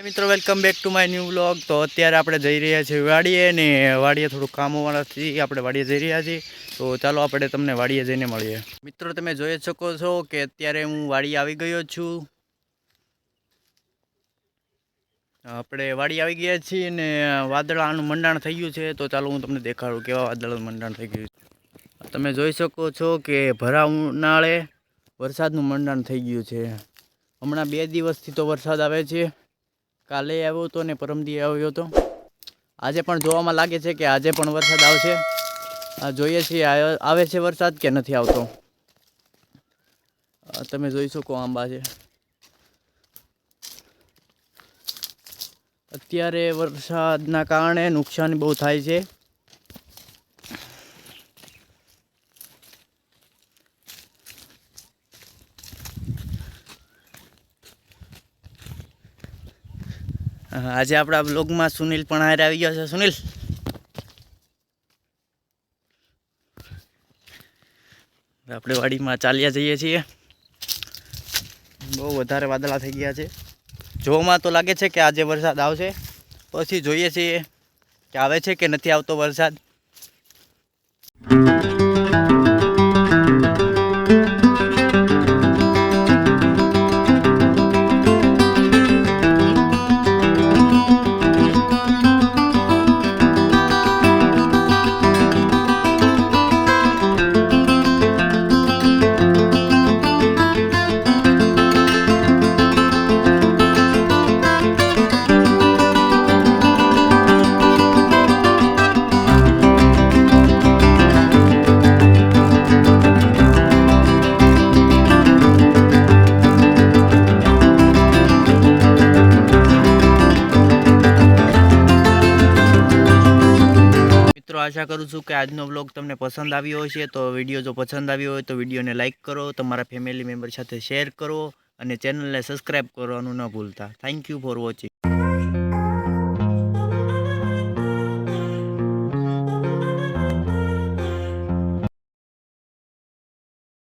મિત્રો welcome back to my new vlog. તો અત્યારે આપણે જઈ રહ્યા છીએ વાડીએ ને વાડીએ થોડું કામ હોવાથી આપણે વાડીએ જઈ રહ્યા છીએ। તો ચાલો આપણે તમને વાડીએ જઈને મળીએ। મિત્રો તમે જોઈ શકો છો કે અત્યારે હું વાડીએ આવી ગયો છું। આપણે વાડી આવી ગયા છીએ ને વાદળાનું મંડાણ થઈ ગયું છે। તો ચાલો હું તમને દેખાડું કેવા વાદળાનું મંડાણ થઈ ગયું છે। તમે જોઈ શકો છો કે ભરા ઉનાળે વરસાદનું મંડાણ થઈ ગયું છે। હમણાં 2 દિવસથી તો વરસાદ આવે છે। કાલે આવ્યો હતો ને પરમદી આવ્યો હતો। આજે પણ જોવામાં લાગે છે કે આજે પણ વરસાદ આવશે। જોઈએ છીએ આવે છે વરસાદ કે નથી આવતો। તમે જોઈ શકો આંબા છે। અત્યારે વરસાદના કારણે નુકસાન બહુ થાય છે। આજે આપણા બ્લોગમાં સુનિલ પણ હારે આવી ગયો છે। સુનિલ, આપણે વાડીમાં ચાલ્યા જઈએ છીએ। બહુ વધારે વાદળા થઈ ગયા છે। જોવામાં તો લાગે છે કે આજે વરસાદ આવશે, પછી જોઈએ છીએ કે આવે છે કે નથી આવતો વરસાદ। आशा करूँ छूँ कि आजनो व्लॉग तमने पसंद आव्यो हशे। तो विडियो जो पसंद आव्यो होय तो विडियो ने लाइक करो, तमारा फैमिली मेम्बर साथे शेर करो और चेनल ने सब्सक्राइब करवानुं न भूलता। Thank you for watching.